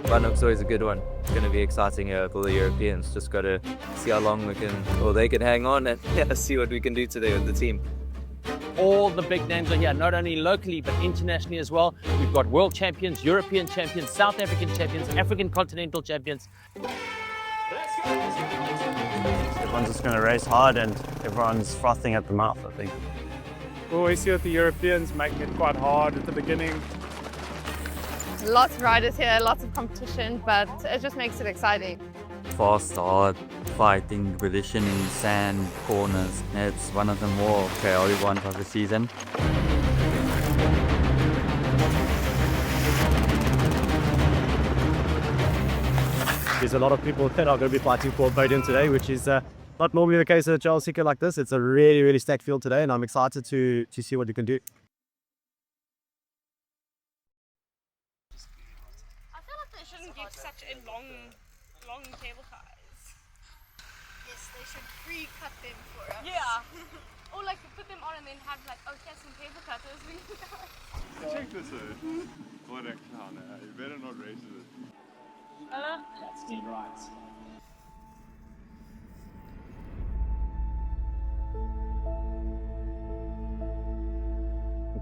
Banhoek's always a good one. It's going to be exciting here with all the Europeans. Just got to see how long they can hang on and see what we can do today with the team. All the big names are here, not only locally but internationally as well. We've got world champions, European champions, South African champions, African continental champions. Everyone's just going to race hard and everyone's frothing at the mouth, I think. We always see with the Europeans making it quite hard at the beginning. Lots of riders here, lots of competition, but it just makes it exciting. Fast, hard, fighting, positioning, sand, corners. It's one of the more chaotic ones of the season. There's a lot of people that are going to be fighting for a podium today, which is not normally the case at a Trailseeker like this. It's a really, really stacked field today, and I'm excited to see what you can do. I feel like they shouldn't give such a long cable ties. Yes, they should pre-cut them for us. Yeah. Or like put them on and then have like, oh, here's some cable cutters. Check this out. What a clown. You better not race it. That's dead right.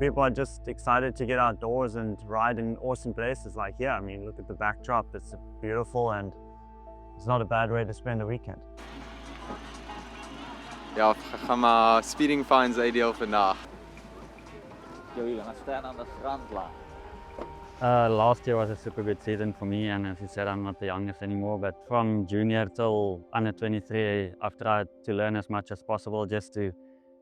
People are just excited to get outdoors and ride in awesome places like here. I mean, look at the backdrop. It's beautiful and it's not a bad way to spend a weekend. Ja, ga maar speeding fines ideal vandaag. Jullie gaan staan aan de strandlijn. Last year was a super good season for me, and as you said, I'm not the youngest anymore, but from junior till under 23, I've tried to learn as much as possible just to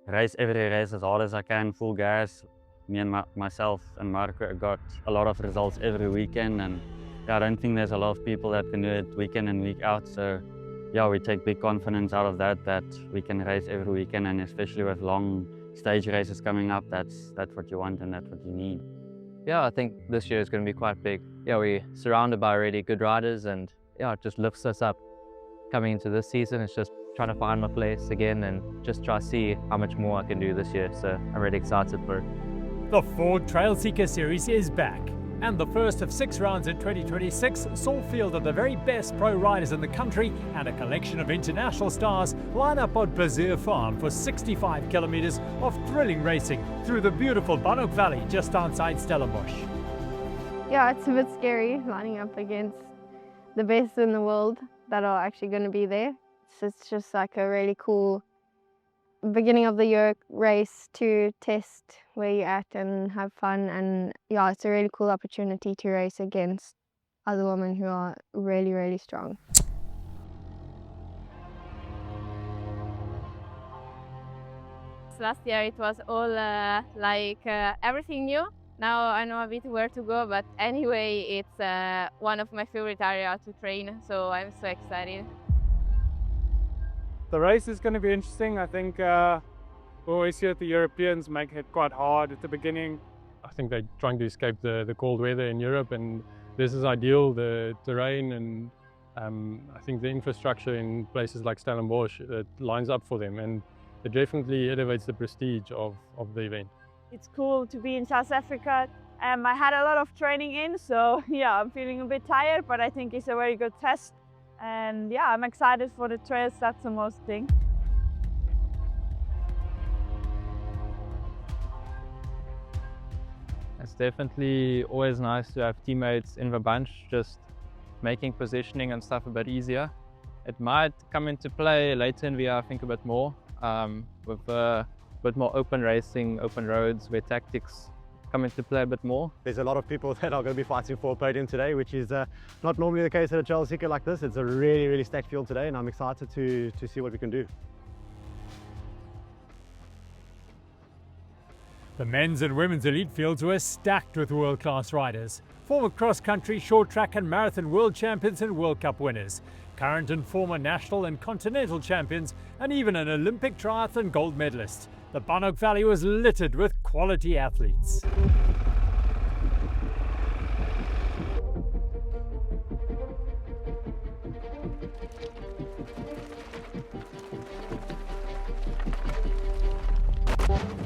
race every race as hard as I can, full gas. Me and myself and Marco got a lot of results every weekend, and I don't think there's a lot of people that can do it week in and week out. So yeah, we take big confidence out of that we can race every weekend, and especially with long stage races coming up, that's what you want and that's what you need. Yeah, I think this year is going to be quite big. Yeah, we're surrounded by really good riders, and yeah, it just lifts us up. Coming into this season, it's just trying to find my place again and just try to see how much more I can do this year. So I'm really excited for it. The Ford Trailseeker Series is back, and the first of 6 rounds in 2026 saw field of the very best pro riders in the country and a collection of international stars line up on Bazeer Farm for 65 kilometers of thrilling racing through the beautiful Banhoek Valley just outside Stellenbosch. Yeah, it's a bit scary lining up against the best in the world that are actually going to be there. So it's just like a really cool beginning of the year race to test where you're at and have fun, and yeah, it's a really cool opportunity to race against other women who are really, really strong. Last year it was all everything new. Now I know a bit where to go, but anyway, it's one of my favorite areas to train, so I'm so excited. The race is going to be interesting. I think we always see that the Europeans make it quite hard at the beginning. I think they're trying to escape the cold weather in Europe, and this is ideal, the terrain, and I think the infrastructure in places like Stellenbosch lines up for them, and it definitely elevates the prestige of the event. It's cool to be in South Africa. I had a lot of training in, so yeah, I'm feeling a bit tired, but I think it's a very good test. And yeah, I'm excited for the trails, that's the most thing. It's definitely always nice to have teammates in the bunch, just making positioning and stuff a bit easier. It might come into play later in the year, I think, a bit more, with a bit more open racing, open roads, where tactics come into play a bit more. There's a lot of people that are going to be fighting for a podium today, which is not normally the case at a Trailseeker like this. It's a really, really stacked field today, and I'm excited to see what we can do. The men's and women's elite fields were stacked with world-class riders. Former cross-country, short track and marathon world champions and World Cup winners. Current and former national and continental champions, and even an Olympic triathlon gold medalist. The Banhoek Valley was littered with quality athletes.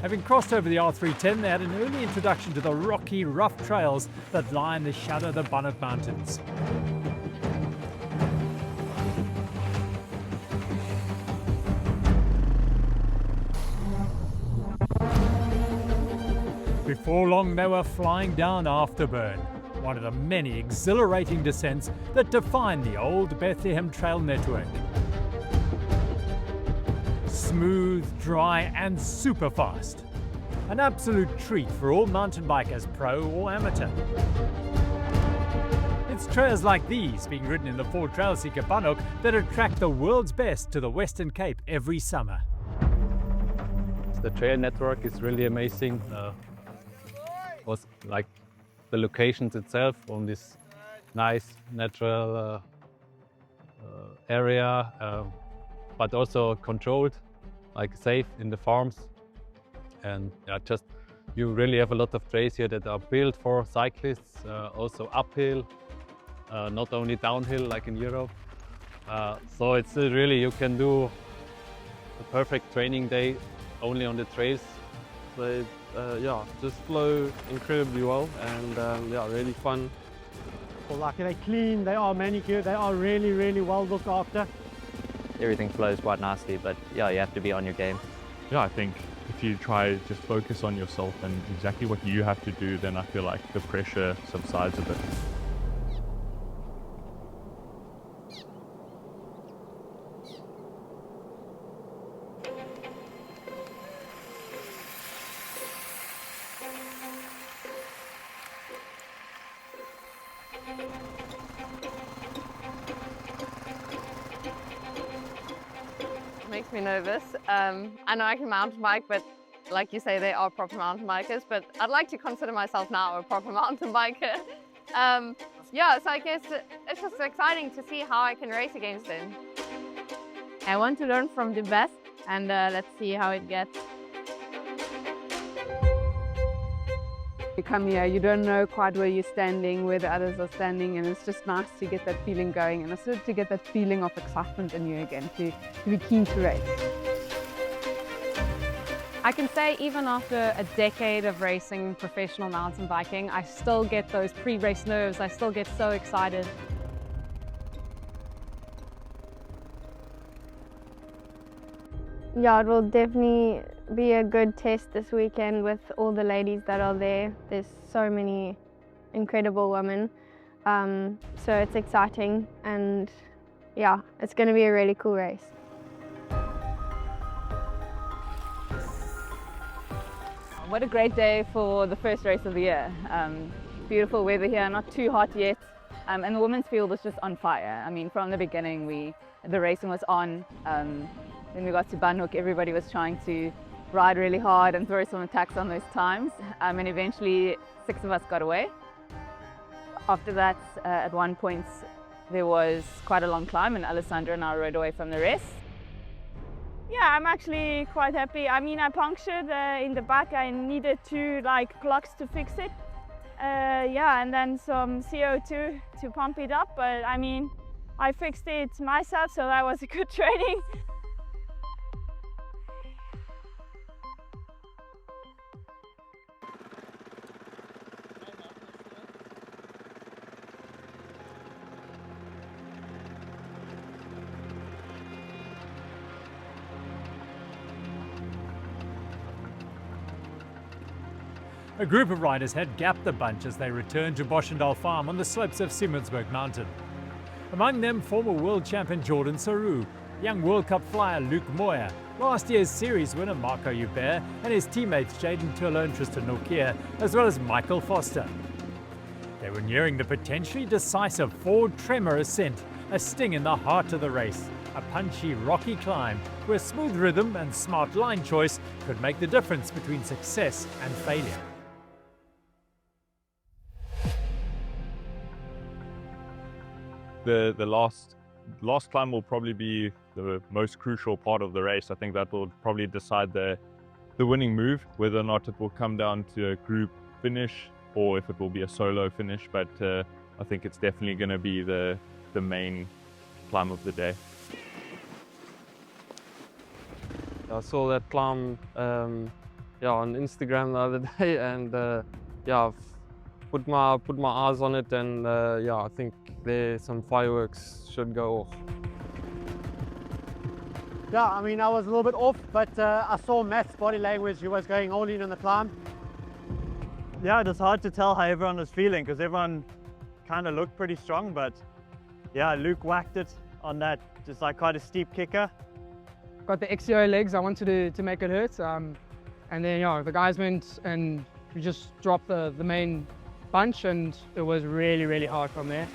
Having crossed over the R310, they had an early introduction to the rocky, rough trails that lie in the shadow of the Banhoek Mountains. Before long, they were flying down Afterburn, one of the many exhilarating descents that define the old Bethlehem Trail network. Smooth, dry and super fast. An absolute treat for all mountain bikers, pro or amateur. It's trails like these, being ridden in the Ford Trailseeker Banhoek, that attract the world's best to the Western Cape every summer. The trail network is really amazing. Was like the locations itself on this nice natural area, but also controlled, like safe in the farms. And yeah, just you really have a lot of trails here that are built for cyclists, also uphill, not only downhill like in Europe. So it's really, you can do a perfect training day only on the trails. They just flow incredibly well and yeah, really fun. Well, like they're clean, they are manicured, they are really, really well looked after. Everything flows quite nicely, but yeah, you have to be on your game. Yeah, I think if you try just focus on yourself and exactly what you have to do, then I feel like the pressure subsides a bit. Makes me nervous. I know I can mountain bike, but like you say, they are proper mountain bikers, but I'd like to consider myself now a proper mountain biker. Yeah, so I guess it's just exciting to see how I can race against them. I want to learn from the best, and let's see how it gets. You come here, you don't know quite where you're standing, where the others are standing, and it's just nice to get that feeling going and also to get that feeling of excitement in you again, to be keen to race. I can say even after a decade of racing professional mountain biking, I still get those pre-race nerves, I still get so excited. Yeah, it will definitely be a good test this weekend with all the ladies that are there. There's so many incredible women. So it's exciting and yeah, it's going to be a really cool race. What a great day for the first race of the year. Beautiful weather here, not too hot yet. And the women's field was just on fire. I mean, from the beginning, the racing was on. When we got to Banhoek, everybody was trying to ride really hard and throw some attacks on those times. And eventually, 6 of us got away. After that, at one point, there was quite a long climb and Alessandra and I rode away from the rest. Yeah, I'm actually quite happy. I mean, I punctured in the back. I needed 2 clocks to fix it. Yeah, and then some CO2 to pump it up. But I mean, I fixed it myself, so that was a good training. A group of riders had gapped the bunch as they returned to Boschendal Farm on the slopes of Simmonsberg Mountain. Among them, former world champion Jordan Saru, young World Cup flyer Luke Moyer, last year's series winner Marco Hubert, and his teammates Jaden Turlo and Tristan Nokia, as well as Michael Foster. They were nearing the potentially decisive Ford Tremor ascent, a sting in the heart of the race, a punchy, rocky climb where smooth rhythm and smart line choice could make the difference between success and failure. The last climb will probably be the most crucial part of the race. I think that will probably decide the winning move, whether or not it will come down to a group finish or if it will be a solo finish. But I think it's definitely going to be the main climb of the day. I saw that climb on Instagram the other day, and yeah, I've put my eyes on it, and yeah, I think there some fireworks should go off. Yeah, I mean, I was a little bit off, but I saw Matt's body language. He was going all in on the climb. Yeah, it was hard to tell how everyone was feeling because everyone kind of looked pretty strong, but yeah, Luke whacked it on that, just like quite a steep kicker. Got the XCO legs, I wanted to make it hurt. And then, yeah, the guys went and we just dropped the main bunch, and it was really, really hard from there.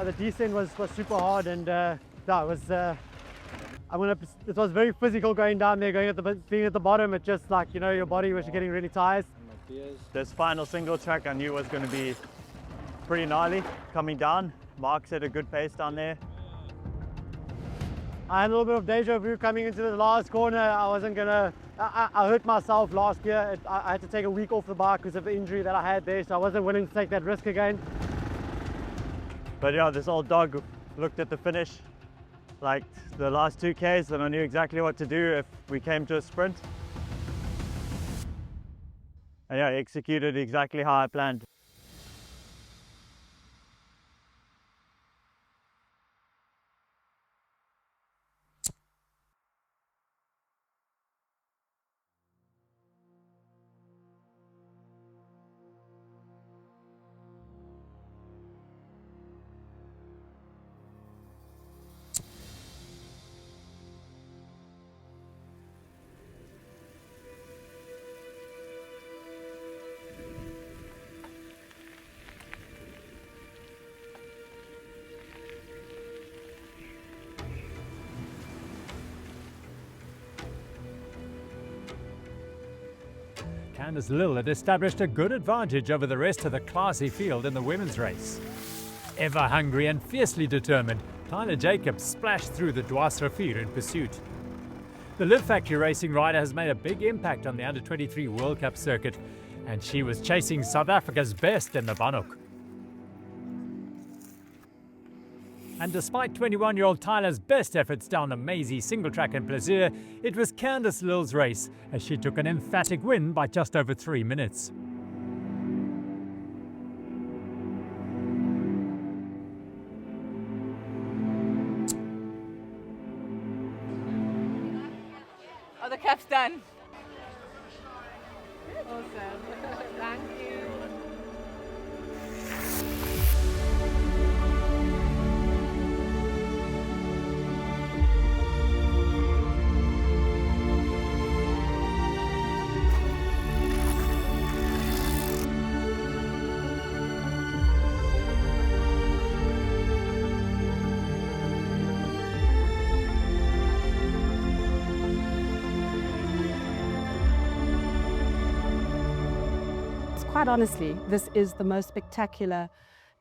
The descent was super hard, and yeah, it was. It was very physical going down there, being at the bottom. It just like, you know, your body was getting really tired. This final single track I knew was going to be pretty gnarly coming down. Mark set a good pace down there. I had a little bit of deja vu coming into the last corner. I hurt myself last year. I had to take a week off the bike because of the injury that I had there, so I wasn't willing to take that risk again. But yeah, this old dog looked at the finish, like the last 2Ks, and I knew exactly what to do if we came to a sprint. And yeah, executed exactly how I planned. Candice Lill had established a good advantage over the rest of the classy field in the women's race. Ever hungry and fiercely determined, Tyler Jacobs splashed through the Dwars Rivier in pursuit. The Liv Factory racing rider has made a big impact on the Under-23 World Cup circuit, and she was chasing South Africa's best in the Banhoek. And despite 21-year-old Tyler's best efforts down the mazy single track in Plaisir, it was Candice Lill's race as she took an emphatic win by just over 3 minutes. Oh, the cap's done. Awesome. Thank you. Quite honestly, this is the most spectacular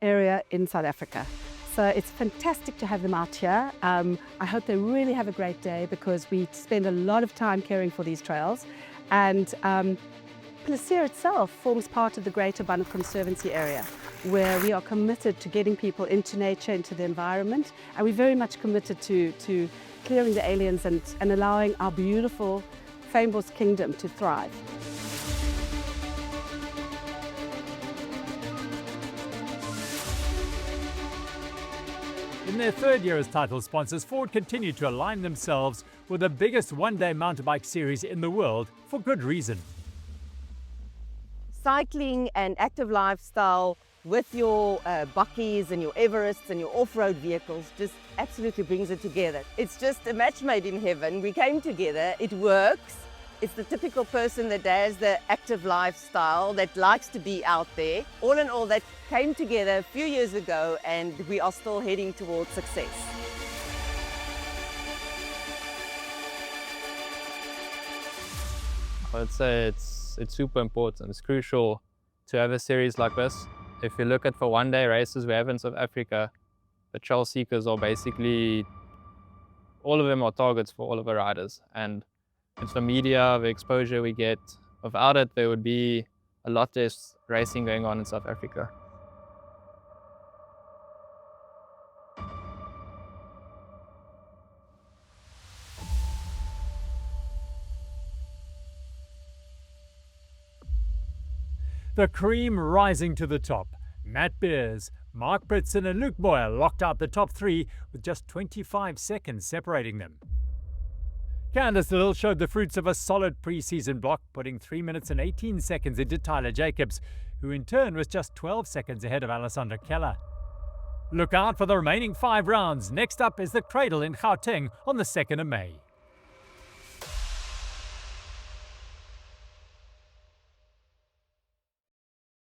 area in South Africa. So it's fantastic to have them out here. I hope they really have a great day because we spend a lot of time caring for these trails. And Plaisir itself forms part of the Greater Banhoek Conservancy area, where we are committed to getting people into nature, into the environment, and we're very much committed to clearing the aliens and allowing our beautiful Fynbos kingdom to thrive. In their third year as title sponsors, Ford continued to align themselves with the biggest one-day mountain bike series in the world for good reason. Cycling and active lifestyle with your buckies and your Everests and your off-road vehicles just absolutely brings it together. It's just a match made in heaven. We came together, it works. It's the typical person that has the active lifestyle, that likes to be out there. All in all, that came together a few years ago, and we are still heading towards success. I would say it's super important. It's crucial to have a series like this. If you look at for one-day races we have in South Africa, the Trailseekers are basically, all of them are targets for all of the riders. And it's the media, the exposure we get. Without it, there would be a lot less racing going on in South Africa. The cream rising to the top. Matt Beers, Mark Britson and Luke Moyer locked out the top three with just 25 seconds separating them. Candice Little showed the fruits of a solid pre-season block, putting 3 minutes and 18 seconds into Tyler Jacobs, who in turn was just 12 seconds ahead of Alessandra Keller. Look out for the remaining 5 rounds. Next up is the Cradle in Gauteng on the 2nd of May.